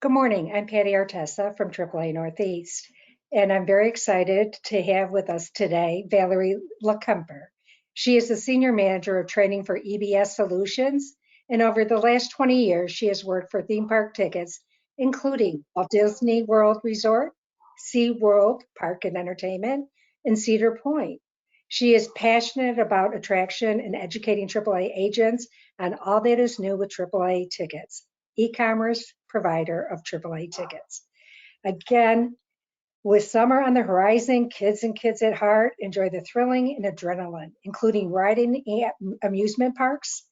Good morning. I'm Patty Artessa from AAA Northeast, and I'm very excited to have with us today Valerie LeCumper. She is the Senior Manager of Training for EBS Solutions, and over the last 20 years, she has worked for theme park tickets, including Walt Disney World Resort, SeaWorld Park and Entertainment, and Cedar Point. She is passionate about attraction and educating AAA agents on all that is new with AAA tickets, e-commerce provider of AAA tickets. Again, with summer on the horizon, kids and kids at heart enjoy the thrilling and adrenaline, including riding at amusement parks.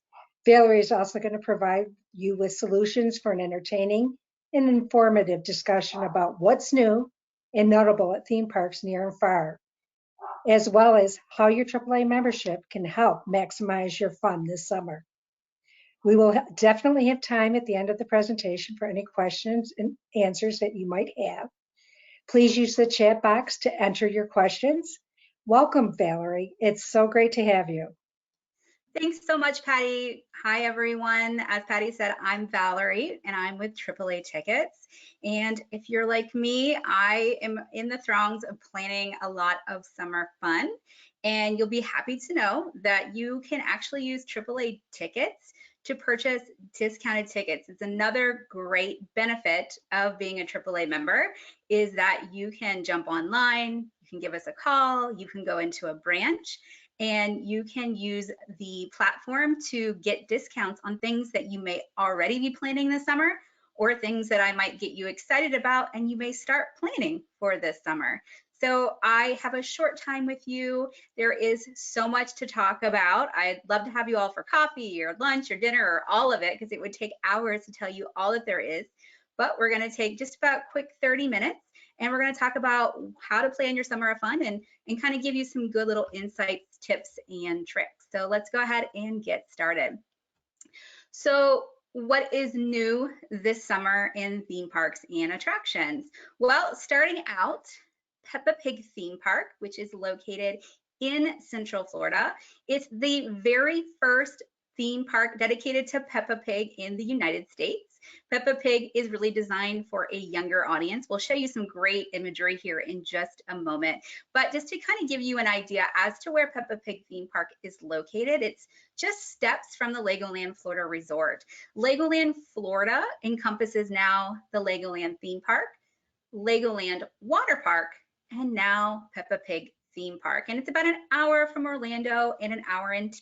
Valerie is also going to provide you with solutions for an entertaining and informative discussion about what's new and notable at theme parks near and far, as well as how your AAA membership can help maximize your fun this summer. We will definitely have time at the end of the presentation for any questions and answers that you might have. Please use the chat box to enter your questions. Welcome, Valerie. It's so great to have you. Thanks so much, Patty. Hi, everyone. As Patty said, I'm Valerie, and I'm with AAA Tickets. And if you're like me, I am in the throngs of planning a lot of summer fun. And you'll be happy to know that you can actually use AAA Tickets to purchase discounted tickets. It's another great benefit of being a AAA member is that you can jump online, you can give us a call, you can go into a branch, and you can use the platform to get discounts on things that you may already be planning this summer or things that I might get you excited about and you may start planning for this summer. So I have a short time with you. There is so much to talk about. I'd love to have you all for coffee or lunch or dinner or all of it because it would take hours to tell you all that there is. But we're going to take just about a quick 30 minutes and we're going to talk about how to plan your summer of fun and kind of give you some good little insights, tips, and tricks. So let's go ahead and get started. So what is new this summer in theme parks and attractions? Well, starting out, Peppa Pig theme park, which is located in Central Florida. It's the very first theme park dedicated to Peppa Pig in the United States. Peppa Pig is really designed for a younger audience. We'll show you some great imagery here in just a moment. But just to kind of give you an idea as to where Peppa Pig theme park is located, it's just steps from the LEGOLAND Florida Resort. LEGOLAND Florida encompasses now the LEGOLAND theme park, LEGOLAND Water Park, and now Peppa Pig theme park. And it's about an hour from Orlando and an hour into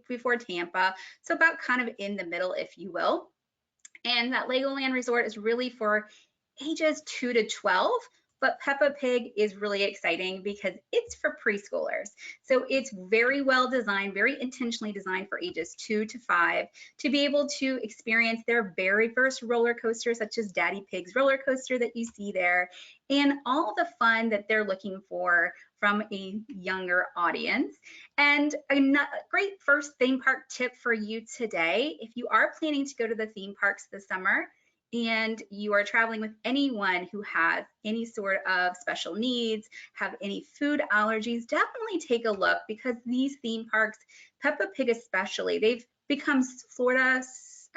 before Tampa. So about kind of in the middle, if you will. And that LEGOLAND Resort is really for ages 2 to 12. But Peppa Pig is really exciting because it's for preschoolers. So it's very well designed, very intentionally designed for ages 2 to 5 to be able to experience their very first roller coaster, such as Daddy Pig's roller coaster that you see there, and all the fun that they're looking for from a younger audience. And a great first theme park tip for you today, if you are planning to go to the theme parks this summer, and you are traveling with anyone who has any sort of special needs, have any food allergies, definitely take a look because these theme parks, Peppa Pig especially, they've become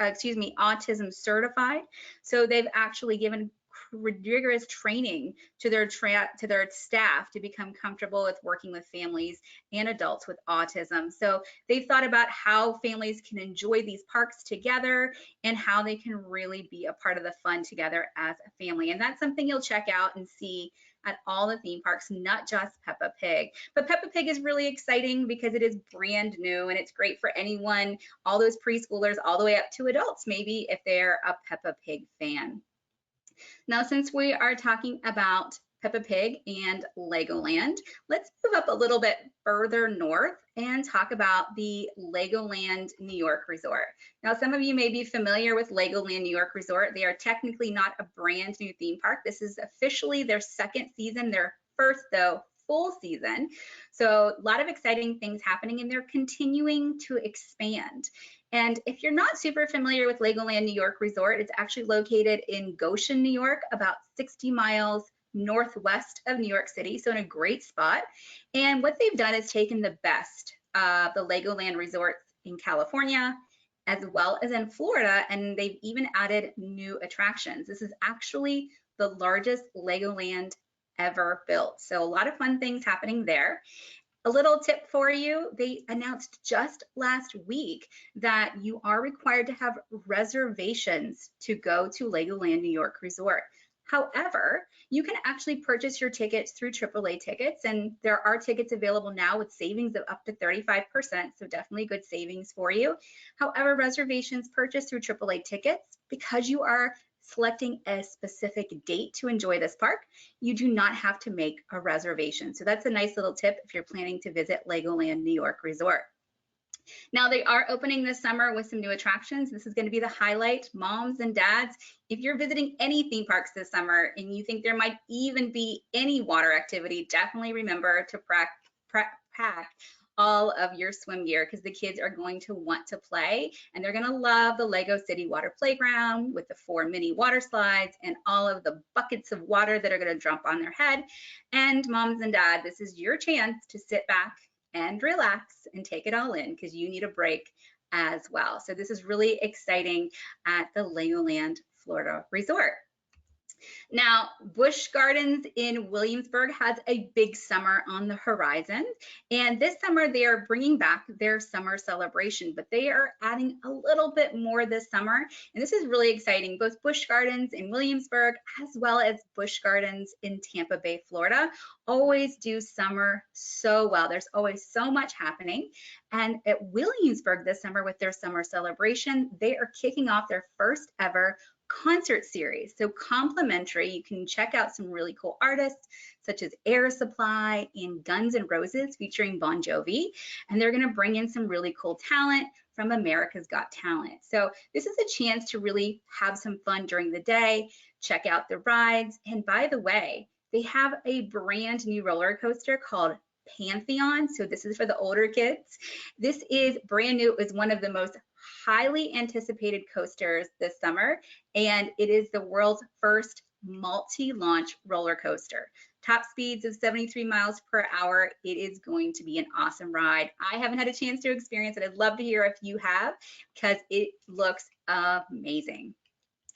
autism certified. So they've actually given rigorous training to their staff to become comfortable with working with families and adults with autism. So they've thought about how families can enjoy these parks together and how they can really be a part of the fun together as a family. And that's something you'll check out and see at all the theme parks, not just Peppa Pig. But Peppa Pig is really exciting because it is brand new and it's great for anyone, all those preschoolers, all the way up to adults, maybe if they're a Peppa Pig fan. Now, since we are talking about Peppa Pig and LEGOLAND, let's move up a little bit further north and talk about the LEGOLAND New York Resort. Now, some of you may be familiar with LEGOLAND New York Resort. They are technically not a brand new theme park. This is officially their second season, their first, though, full season. So a lot of exciting things happening and they're continuing to expand. And if you're not super familiar with LEGOLAND New York Resort, it's actually located in Goshen, New York, about 60 miles northwest of New York City, so in a great spot. And what they've done is taken the best of the LEGOLAND resorts in California as well as in Florida, and they've even added new attractions. This is actually the largest LEGOLAND ever built. So a lot of fun things happening there. A little tip for you, they announced just last week that you are required to have reservations to go to LEGOLAND New York Resort. However, you can actually purchase your tickets through AAA tickets, and there are tickets available now with savings of up to 35%, so definitely good savings for you. However, reservations purchased through AAA tickets, because you are selecting a specific date to enjoy this park, you do not have to make a reservation. So that's a nice little tip if you're planning to visit LEGOLAND New York Resort. Now they are opening this summer with some new attractions. This is going to be the highlight. Moms and dads, if you're visiting any theme parks this summer and you think there might even be any water activity, definitely remember to pack all of your swim gear, because the kids are going to want to play, and they're going to love the Lego City Water Playground with the 4 mini water slides and all of the buckets of water that are going to drop on their head. And moms and dads, this is your chance to sit back and relax and take it all in, because you need a break as well. So this is really exciting at the LEGOLAND Florida Resort. Now, Busch Gardens in Williamsburg has a big summer on the horizon, and this summer they are bringing back their summer celebration, but they are adding a little bit more this summer, and this is really exciting. Both Busch Gardens in Williamsburg as well as Busch Gardens in Tampa Bay, Florida, always do summer so well. There's always so much happening, and at Williamsburg this summer with their summer celebration, they are kicking off their first ever concert series. So complimentary, you can check out some really cool artists such as Air Supply and Guns N' Roses featuring Bon Jovi, and they're going to bring in some really cool talent from America's Got Talent. So this is a chance to really have some fun during the day, check out the rides, and by the way, they have a brand new roller coaster called Pantheon. So this is for the older kids. This is brand new. It was one of the most highly anticipated coasters this summer, and it is the world's first multi-launch roller coaster. Top speeds of 73 miles per hour. It is going to be an awesome ride. I haven't had a chance to experience it. I'd love to hear if you have, because it looks amazing.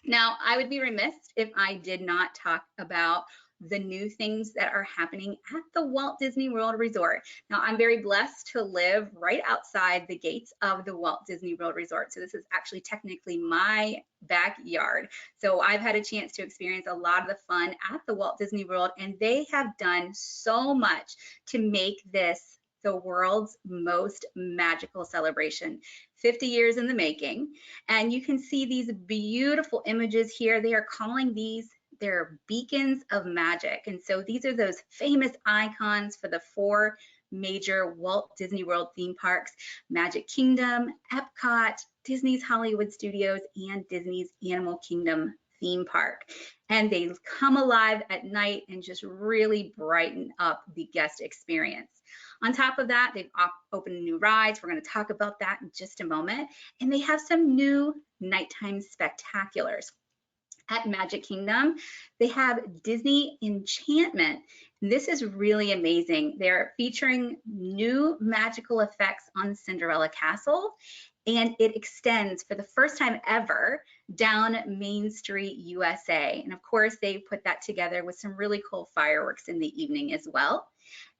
Now, I would be remiss if I did not talk about the new things that are happening at the Walt Disney World Resort. Now, I'm very blessed to live right outside the gates of the Walt Disney World Resort. So this is actually technically my backyard. So I've had a chance to experience a lot of the fun at the Walt Disney World, and they have done so much to make this the world's most magical celebration. 50 years in the making. And you can see these beautiful images here. They are calling these their beacons of magic. And so these are those famous icons for the 4 major Walt Disney World theme parks: Magic Kingdom, Epcot, Disney's Hollywood Studios, and Disney's Animal Kingdom theme park. And they come alive at night and just really brighten up the guest experience. On top of that, they've opened new rides. We're going to talk about that in just a moment. And they have some new nighttime spectaculars. At Magic Kingdom, they have Disney Enchantment. This is really amazing. They're featuring new magical effects on Cinderella Castle, and it extends for the first time ever down Main Street, USA. And of course, they put that together with some really cool fireworks in the evening as well.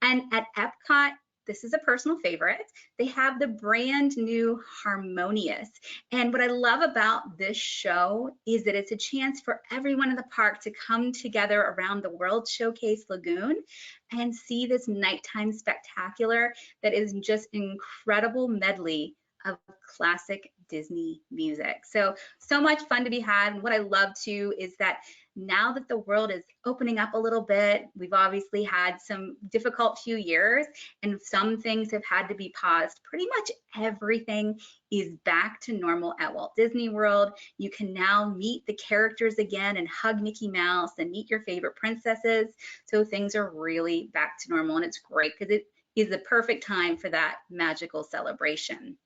And at Epcot, this is a personal favorite, they have the brand new Harmonious. And what I love about this show is that it's a chance for everyone in the park to come together around the World Showcase Lagoon and see this nighttime spectacular that is just an incredible medley of classic Disney music. So much fun to be had. And what I love too is that now that the world is opening up a little bit, we've obviously had some difficult few years, and some things have had to be paused. Pretty much everything is back to normal at Walt Disney World. You can now meet the characters again and hug Mickey Mouse and meet your favorite princesses. So things are really back to normal, and it's great because it is the perfect time for that magical celebration.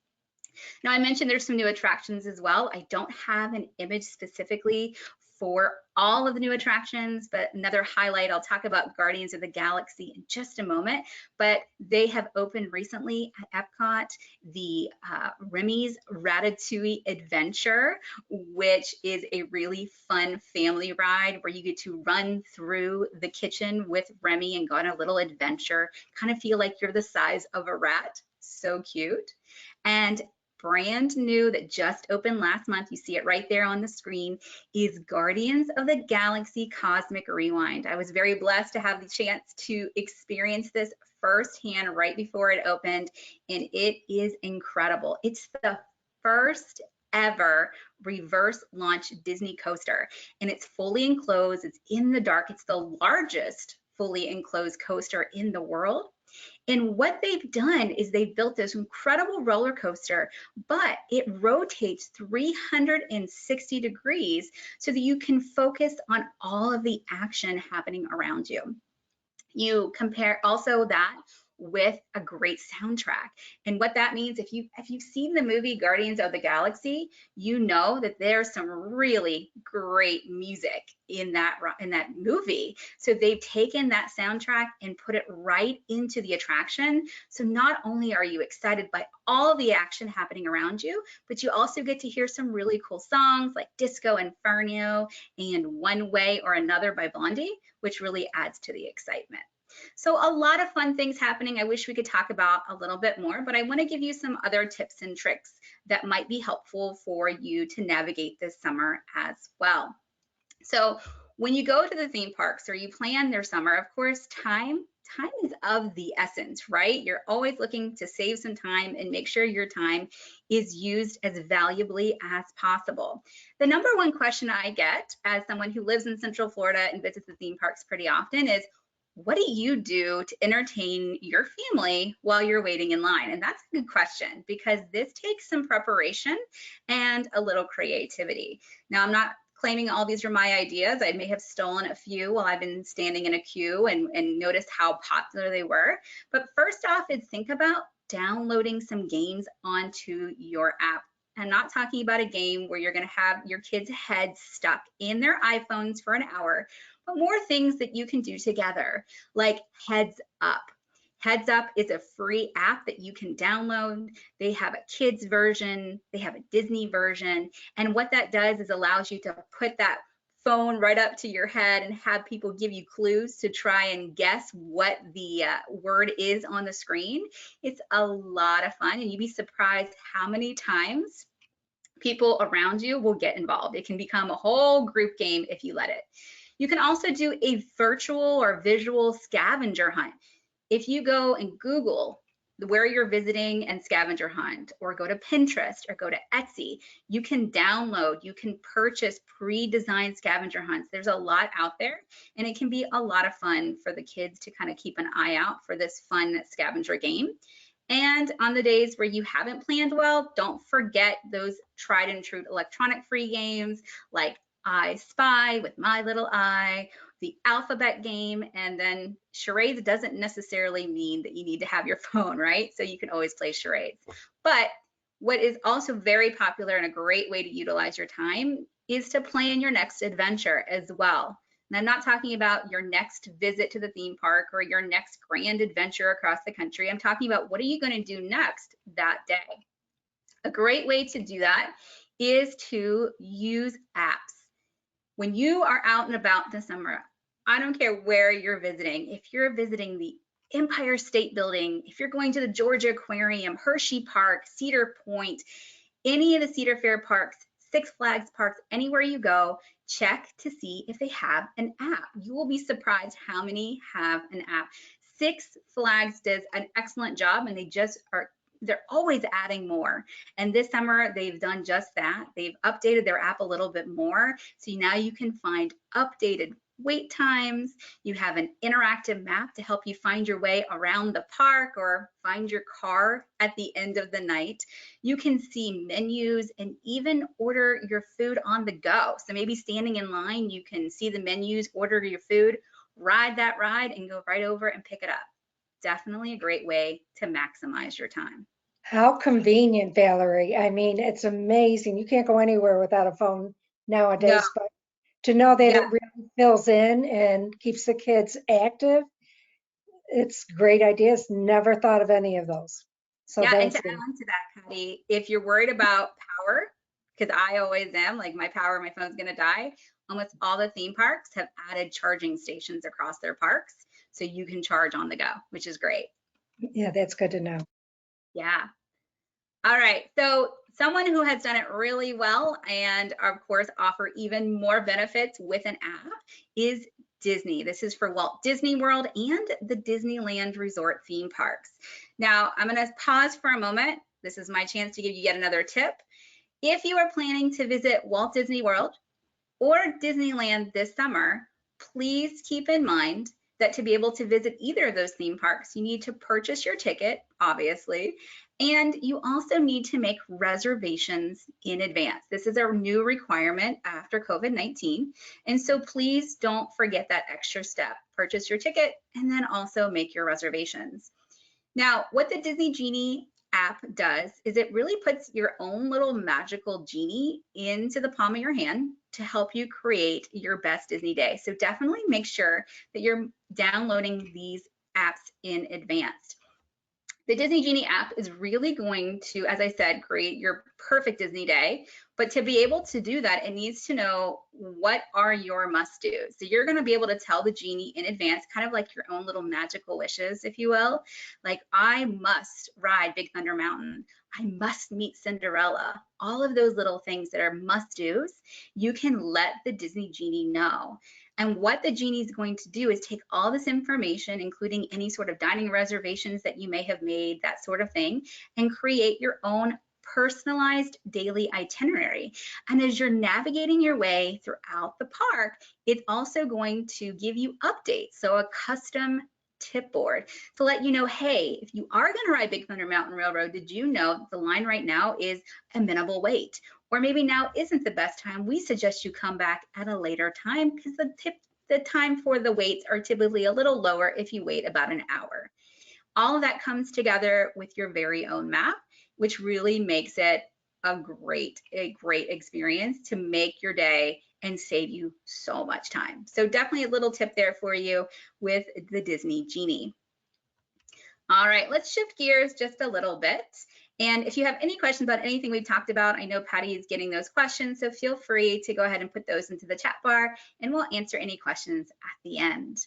Now, I mentioned there's some new attractions as well. I don't have an image specifically for all of the new attractions, but another highlight, I'll talk about Guardians of the Galaxy in just a moment, but they have opened recently at Epcot the Remy's Ratatouille Adventure, which is a really fun family ride where you get to run through the kitchen with Remy and go on a little adventure, kind of feel like you're the size of a rat. So cute. And brand new that just opened last month, you see it right there on the screen, is Guardians of the Galaxy Cosmic Rewind. I was very blessed to have the chance to experience this firsthand right before it opened, and it is incredible. It's the first ever reverse launch Disney coaster, and it's fully enclosed, it's in the dark, it's the largest fully enclosed coaster in the world. And what they've done is they've built this incredible roller coaster, but it rotates 360 degrees so that you can focus on all of the action happening around you. You compare also that with a great soundtrack. And what that means, if you've seen the movie Guardians of the Galaxy, you know that there's some really great music in that movie. So they've taken that soundtrack and put it right into the attraction. So not only are you excited by all the action happening around you, but you also get to hear some really cool songs like Disco Inferno and One Way or Another by Blondie, which really adds to the excitement. So a lot of fun things happening. I wish we could talk about a little bit more, but I want to give you some other tips and tricks that might be helpful for you to navigate this summer as well. So when you go to the theme parks or you plan their summer, of course, time is of the essence, right? You're always looking to save some time and make sure your time is used as valuably as possible. The number one question I get as someone who lives in Central Florida and visits the theme parks pretty often is, what do you do to entertain your family while you're waiting in line? And that's a good question because this takes some preparation and a little creativity. Now, I'm not claiming all these are my ideas. I may have stolen a few while I've been standing in a queue and noticed how popular they were. But first off is think about downloading some games onto your app. I'm not talking about a game where you're going to have your kids' heads stuck in their iPhones for an hour, but more things that you can do together, like Heads Up. Heads Up is a free app that you can download. They have a kids version, they have a Disney version, and what that does is allows you to put that phone right up to your head and have people give you clues to try and guess what the word is on the screen. It's a lot of fun, and you'd be surprised how many times people around you will get involved. It can become a whole group game if you let it. You can also do a virtual or visual scavenger hunt. If you go and Google where you're visiting and scavenger hunt, or go to Pinterest or go to Etsy, you can download, you can purchase pre-designed scavenger hunts. There's a lot out there, and it can be a lot of fun for the kids to kind of keep an eye out for this fun scavenger game. And on the days where you haven't planned well, don't forget those tried and true electronic free games like I Spy with My Little Eye, the alphabet game, and then charades doesn't necessarily mean that you need to have your phone, right? So you can always play charades. But what is also very popular and a great way to utilize your time is to plan your next adventure as well. And I'm not talking about your next visit to the theme park or your next grand adventure across the country. I'm talking about what are you going to do next that day. A great way to do that is to use apps. When you are out and about this summer, I don't care where you're visiting. If you're visiting the Empire State Building, if you're going to the Georgia Aquarium, Hershey Park, Cedar Point, any of the Cedar Fair parks, Six Flags parks, anywhere you go, check to see if they have an app. You will be surprised how many have an app. Six Flags does an excellent job, and they're always adding more. And this summer, they've done just that. They've updated their app a little bit more. So now you can find updated wait times. You have an interactive map to help you find your way around the park or find your car at the end of the night. You can see menus and even order your food on the go. So maybe standing in line, you can see the menus, order your food, ride that ride, and go right over and pick it up. Definitely a great way to maximize your time. How convenient, Valerie. I mean, it's amazing. You can't go anywhere without a phone No, nowadays, but to know that Yeah, it really fills in and keeps the kids active. It's great ideas. Never thought of any of those. So yeah. And thank to you. add on to that, Patty, if you're worried about power, because I always am, like my power, my phone's gonna die, almost all the theme parks have added charging stations across their parks. So you can charge on the go, which is great. Yeah, that's good to know. Yeah. All right. So someone who has done it really well and of course offer even more benefits with an app is Disney. This is for Walt Disney World and the Disneyland Resort theme parks. Now, I'm going to pause for a moment. This is my chance to give you yet another tip. If you are planning to visit Walt Disney World or Disneyland this summer, please keep in mind that to be able to visit either of those theme parks, you need to purchase your ticket, obviously, and you also need to make reservations in advance. This is a new requirement after COVID-19, and so please don't forget that extra step. Purchase your ticket and then also make your reservations. Now, what the Disney Genie app does is it really puts your own little magical genie into the palm of your hand to help you create your best Disney day. So definitely make sure that you're downloading these apps in advance. The Disney Genie app is really going to, as I said, create your perfect Disney day. But to be able to do that, it needs to know what are your must-dos. So you're going to be able to tell the Genie in advance, kind of like your own little magical wishes, if you will. Like, I must ride Big Thunder Mountain. I must meet Cinderella. All of those little things that are must-dos, you can let the Disney Genie know. And what the Genie is going to do is take all this information, including any sort of dining reservations that you may have made, that sort of thing, and create your own personalized daily itinerary. And as you're navigating your way throughout the park, it's also going to give you updates. So a custom tip board to let you know, hey, if you are going to ride Big Thunder Mountain Railroad, did you know the line right now is a minimal wait? Or maybe now isn't the best time. We suggest you come back at a later time because the time for the waits are typically a little lower if you wait about an hour. All of that comes together with your very own map, which really makes it a great experience to make your day and save you so much time. So definitely a little tip there for you with the Disney Genie. All right, let's shift gears just a little bit. And if you have any questions about anything we've talked about, I know Patty is getting those questions, so feel free to go ahead and put those into the chat bar and we'll answer any questions at the end.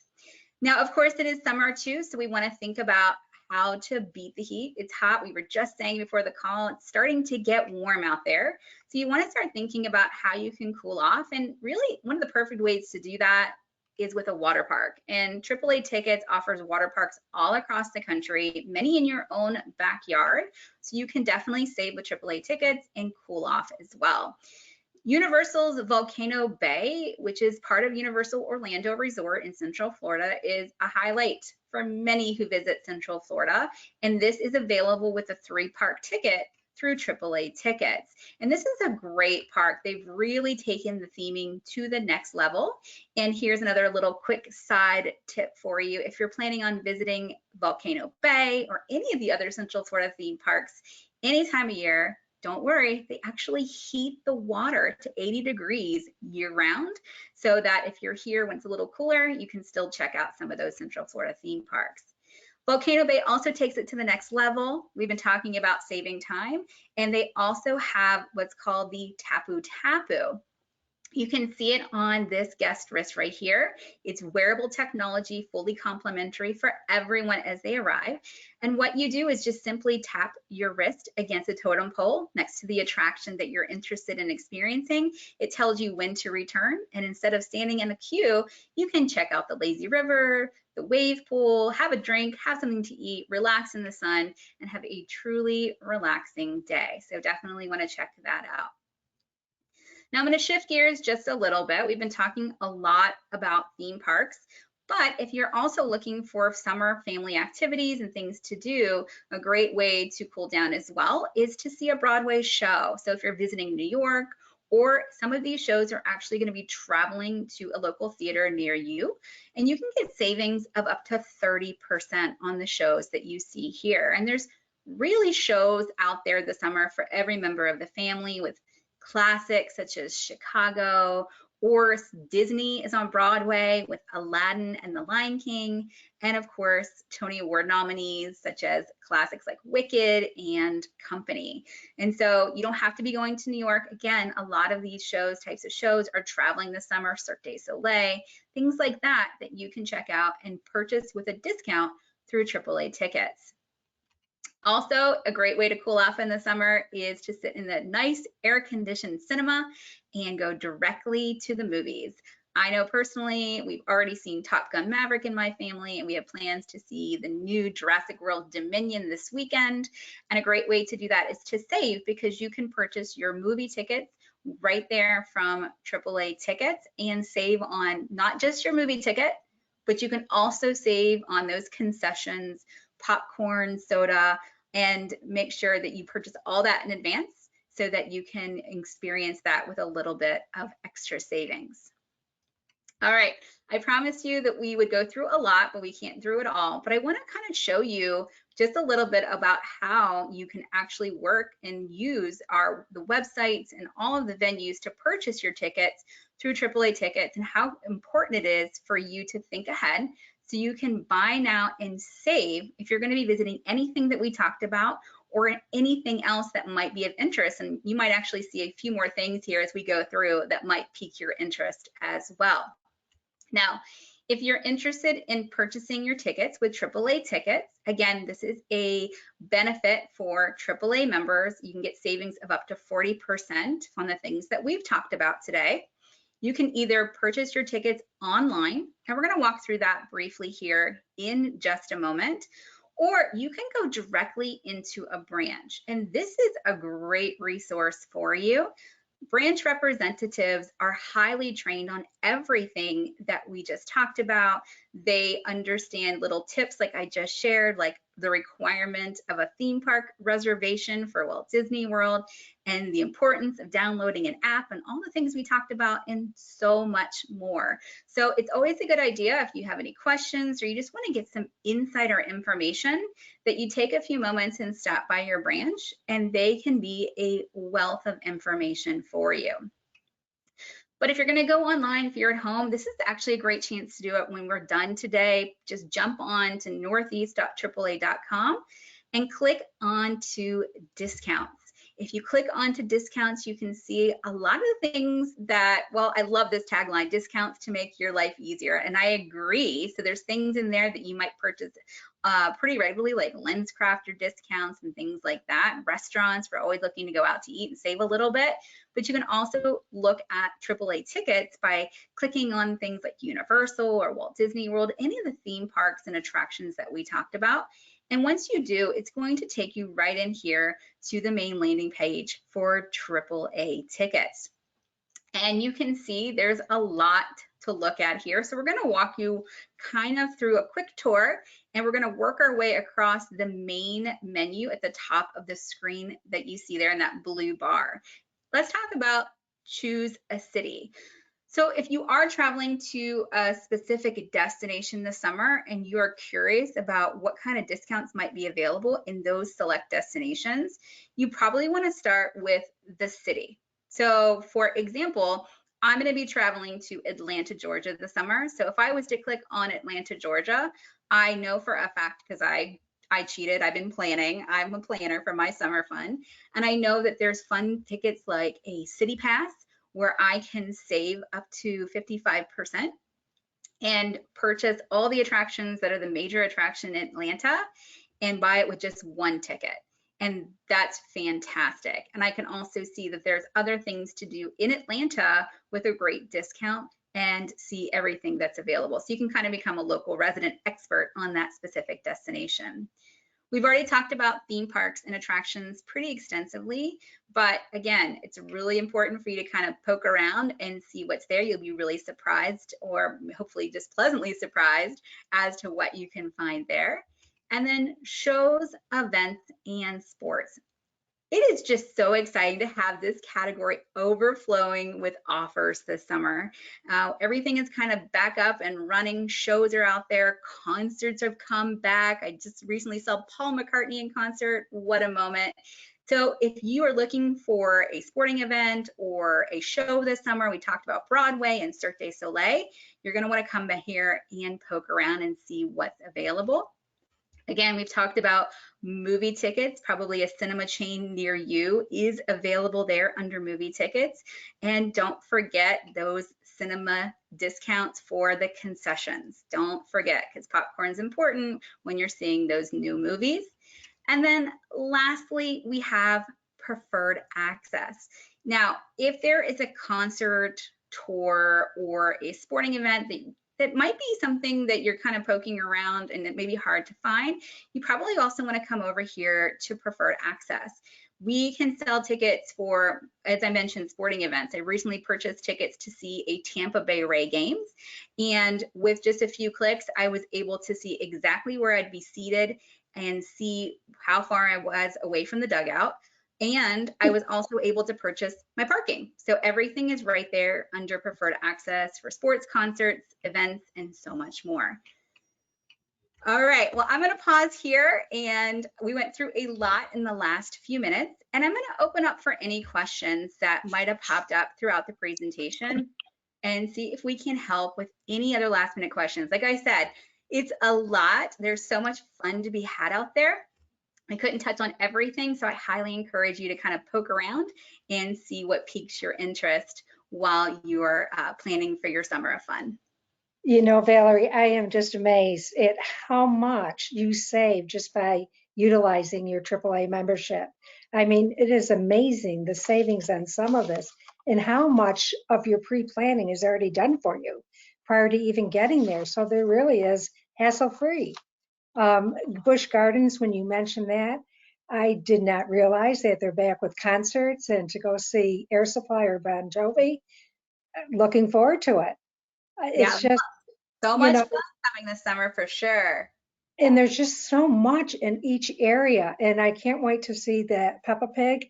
Now, of course, it is summer too, so we want to think about how to beat the heat. It's hot. We were just saying before the call, it's starting to get warm out there. So you want to start thinking about how you can cool off. And really, one of the perfect ways to do that is with a water park. And AAA Tickets offers water parks all across the country, many in your own backyard. So you can definitely save with AAA Tickets and cool off as well. Universal's Volcano Bay, which is part of Universal Orlando Resort in Central Florida, is a highlight for many who visit Central Florida. And this is available with a 3-park ticket through AAA Tickets. And this is a great park. They've really taken the theming to the next level. And here's another little quick side tip for you. If you're planning on visiting Volcano Bay or any of the other Central Florida theme parks any time of year, don't worry, they actually heat the water to 80 degrees year round so that if you're here when it's a little cooler, you can still check out some of those Central Florida theme parks. Volcano Bay also takes it to the next level. We've been talking about saving time, and they also have what's called the Tapu Tapu. You can see it on this guest wrist right here. It's wearable technology, fully complimentary for everyone as they arrive. And what you do is just simply tap your wrist against a totem pole next to the attraction that you're interested in experiencing. It tells you when to return. And instead of standing in a queue, you can check out the lazy river, the wave pool, have a drink, have something to eat, relax in the sun, and have a truly relaxing day. So definitely want to check that out. Now I'm going to shift gears just a little bit. We've been talking a lot about theme parks, but if you're also looking for summer family activities and things to do, a great way to cool down as well is to see a Broadway show. So if you're visiting New York, or some of these shows are actually going to be traveling to a local theater near you, and you can get savings of up to 30% on the shows that you see here. And there's really shows out there this summer for every member of the family, with classics such as Chicago course, Disney is on Broadway with Aladdin and The Lion King. And of course, Tony Award nominees such as classics like Wicked and Company. And so you don't have to be going to New York. Again, a lot of these types of shows are traveling this summer, Cirque du Soleil, things like that you can check out and purchase with a discount through AAA tickets. Also, a great way to cool off in the summer is to sit in the nice air-conditioned cinema and go directly to the movies. I know personally, we've already seen Top Gun Maverick in my family, and we have plans to see the new Jurassic World Dominion this weekend. And a great way to do that is to save, because you can purchase your movie tickets right there from AAA Tickets and save on not just your movie ticket, but you can also save on those concessions, popcorn, soda, and make sure that you purchase all that in advance so that you can experience that with a little bit of extra savings. All right, I promised you that we would go through a lot, but we can't do it all. But I want to kind of show you just a little bit about how you can actually work and use the websites and all of the venues to purchase your tickets through AAA Tickets, and how important it is for you to think ahead so you can buy now and save if you're going to be visiting anything that we talked about or anything else that might be of interest. And you might actually see a few more things here as we go through that might pique your interest as well. Now, if you're interested in purchasing your tickets with AAA Tickets, again, this is a benefit for AAA members. You can get savings of up to 40% on the things that we've talked about today. You can either purchase your tickets online, and we're going to walk through that briefly here in just a moment, or you can go directly into a branch. And this is a great resource for you. Branch representatives are highly trained on everything that we just talked about. They understand little tips like I just shared, like the requirement of a theme park reservation for Walt Disney World, and the importance of downloading an app, and all the things we talked about, and so much more. So it's always a good idea, if you have any questions or you just want to get some insider information, that you take a few moments and stop by your branch, and they can be a wealth of information for you. But if you're going to go online, if you're at home, this is actually a great chance to do it when we're done today. Just jump on to northeast.aaa.com and click on to discounts. If you click onto discounts, you can see a lot of the things that, well, I love this tagline, discounts to make your life easier. And I agree. So there's things in there that you might purchase pretty regularly, like LensCrafter discounts and things like that. Restaurants, we're always looking to go out to eat and save a little bit. But you can also look at AAA tickets by clicking on things like Universal or Walt Disney World, any of the theme parks and attractions that we talked about. And once you do, it's going to take you right in here to the main landing page for AAA tickets. And you can see there's a lot to look at here. So we're going to walk you kind of through a quick tour, and we're going to work our way across the main menu at the top of the screen that you see there in that blue bar. Let's talk about choose a city. So if you are traveling to a specific destination this summer and you are curious about what kind of discounts might be available in those select destinations, you probably want to start with the city. So for example, I'm going to be traveling to Atlanta, Georgia this summer. So if I was to click on Atlanta, Georgia, I know for a fact, because I cheated, I've been planning, I'm a planner for my summer fun, and I know that there's fun tickets like a city pass where I can save up to 55% and purchase all the attractions that are the major attraction in Atlanta and buy it with just one ticket. And that's fantastic. And I can also see that there's other things to do in Atlanta with a great discount and see everything that's available. So you can kind of become a local resident expert on that specific destination. We've already talked about theme parks and attractions pretty extensively, but again, it's really important for you to kind of poke around and see what's there. You'll be really surprised, or hopefully just pleasantly surprised, as to what you can find there. And then shows, events, and sports. It is just so exciting to have this category overflowing with offers this summer. Everything is kind of back up and running. Shows are out there. Concerts have come back. I just recently saw Paul McCartney in concert. What a moment. So if you are looking for a sporting event or a show this summer, we talked about Broadway and Cirque du Soleil, you're going to want to come back here and poke around and see what's available. Again, we've talked about movie tickets. Probably a cinema chain near you is available there under movie tickets. And don't forget those cinema discounts for the concessions. Don't forget, because popcorn is important when you're seeing those new movies. And then lastly, we have preferred access. Now, if there is a concert, tour, or a sporting event that might be something that you're kind of poking around and it may be hard to find, you probably also want to come over here to preferred access. We can sell tickets for, as I mentioned, sporting events. I recently purchased tickets to see a Tampa Bay Ray games, and with just a few clicks, I was able to see exactly where I'd be seated and see how far I was away from the dugout. And I was also able to purchase my parking. So everything is right there under preferred access for sports, concerts, events, and so much more. All right, well, I'm going to pause here, and we went through a lot in the last few minutes, and I'm going to open up for any questions that might have popped up throughout the presentation and see if we can help with any other last minute questions. Like I said, it's a lot. There's so much fun to be had out there. I couldn't touch on everything, so I highly encourage you to kind of poke around and see what piques your interest while you're planning for your summer of fun. You know, Valerie, I am just amazed at how much you save just by utilizing your AAA membership. I mean, it is amazing the savings on some of this and how much of your pre-planning is already done for you prior to even getting there. So there really is hassle-free. Busch Gardens, when you mentioned that, I did not realize that they're back with concerts and to go see Air Supply or Bon Jovi. Looking forward to it. Yeah, It's just, so you much know, fun coming this summer for sure. and there's just so much in each area. And I can't wait to see that Peppa Pig.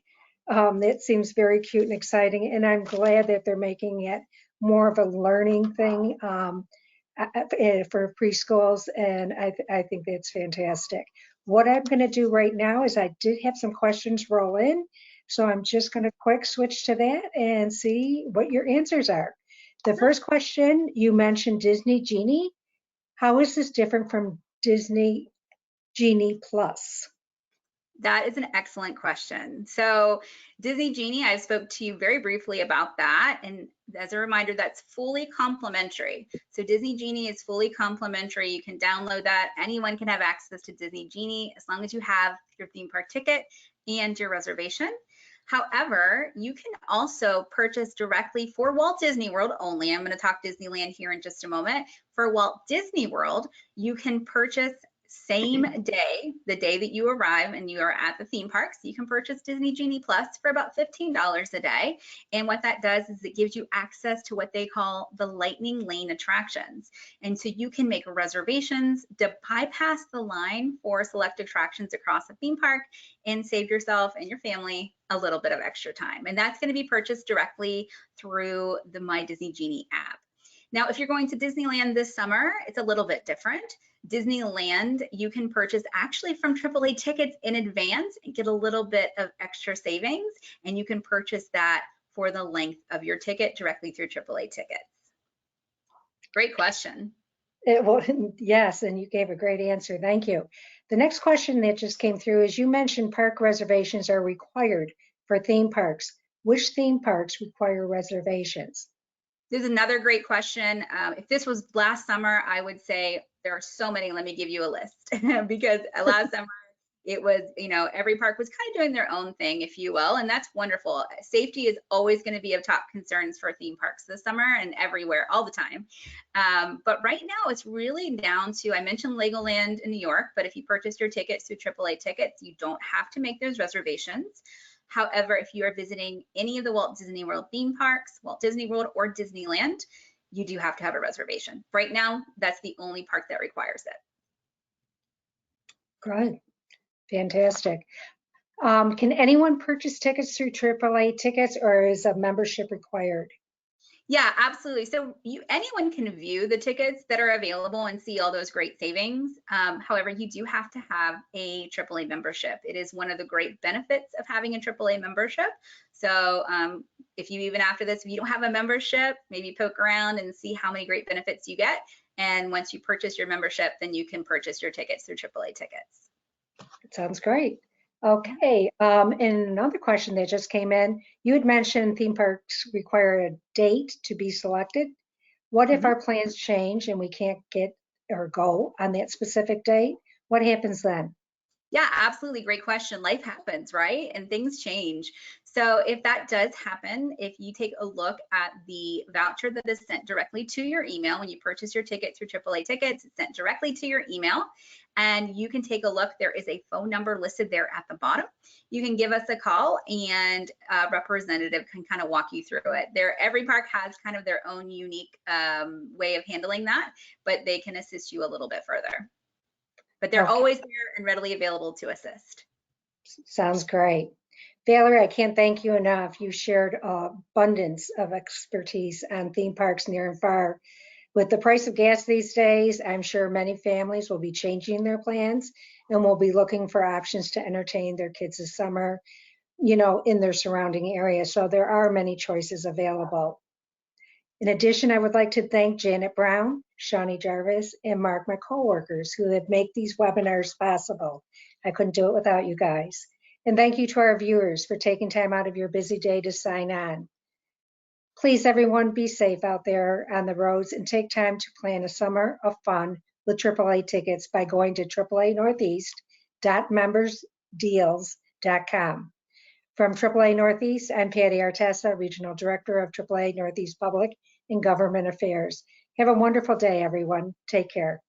It seems very cute and exciting. And I'm glad that they're making it more of a learning thing for preschools. And I think that's fantastic. What I'm going to do right now is I did have some questions roll in. So I'm just going to quick switch to that and see what your answers are. The first question, you mentioned Disney Genie. How is this different from Disney Genie Plus? That is an excellent question. So Disney Genie, I spoke to you very briefly about that. And as a reminder, that's fully complimentary. So Disney Genie is fully complimentary. You can download that. Anyone can have access to Disney Genie as long as you have your theme park ticket and your reservation. However, you can also purchase directly for Walt Disney World only. I'm going to talk Disneyland here in just a moment. For Walt Disney World, you can purchase same day, the day that you arrive and you are at the theme parks, you can purchase Disney Genie Plus for about $15 a day. And what that does is it gives you access to what they call the Lightning Lane attractions. And so you can make reservations to bypass the line for select attractions across the theme park and save yourself and your family a little bit of extra time. And that's going to be purchased directly through the My Disney Genie app. Now, if you're going to Disneyland this summer, it's a little bit different. Disneyland, you can purchase actually from AAA tickets in advance and get a little bit of extra savings, and you can purchase that for the length of your ticket directly through AAA tickets. Great question. Yes, and you gave a great answer. Thank you. The next question that just came through is you mentioned park reservations are required for theme parks. Which theme parks require reservations? This is another great question. If this was last summer, I would say there are so many. Let me give you a list because last summer it was, every park was kind of doing their own thing, if you will, and that's wonderful. Safety is always going to be of top concerns for theme parks this summer and everywhere, all the time. But right now it's really down to, I mentioned Legoland in New York, but if you purchase your tickets through AAA tickets, you don't have to make those reservations. However, if you are visiting any of the Walt Disney World theme parks, Walt Disney World or Disneyland, you do have to have a reservation. Right now, that's the only park that requires it. Good. Fantastic. Can anyone purchase tickets through AAA tickets or is a membership required? Yeah, absolutely. So anyone can view the tickets that are available and see all those great savings. However, you do have to have a AAA membership. It is one of the great benefits of having a AAA membership. So if you, even after this, if you don't have a membership, maybe poke around and see how many great benefits you get. And once you purchase your membership, then you can purchase your tickets through AAA tickets. Sounds great. Okay, and another question that just came in, you had mentioned theme parks require a date to be selected. What if our plans change and we can't get or go on that specific date? What happens then? Yeah, absolutely. Great question. Life happens, right? And things change. So if that does happen, if you take a look at the voucher that is sent directly to your email when you purchase your ticket through AAA tickets, it's sent directly to your email. And you can take a look. There is a phone number listed there at the bottom. You can give us a call and a representative can kind of walk you through it. Every park has kind of their own unique way of handling that, but they can assist you a little bit further. But they're Okay, always there and readily available to assist. sounds great. Valerie, I can't thank you enough. You shared abundance of expertise on theme parks near and far. With the price of gas these days, I'm sure many families will be changing their plans and will be looking for options to entertain their kids this summer, in their surrounding area. So there are many choices available. In addition, I would like to thank Janet Brown, Shawnee Jarvis, and Mark, my coworkers, who have made these webinars possible. I couldn't do it without you guys. And thank you to our viewers for taking time out of your busy day to sign on. Please, everyone, be safe out there on the roads and take time to plan a summer of fun with AAA tickets by going to AAA Northeast.membersdeals.com. From AAA Northeast, I'm Patty Artessa, Regional Director of AAA Northeast Public and Government Affairs. Have a wonderful day, everyone. Take care.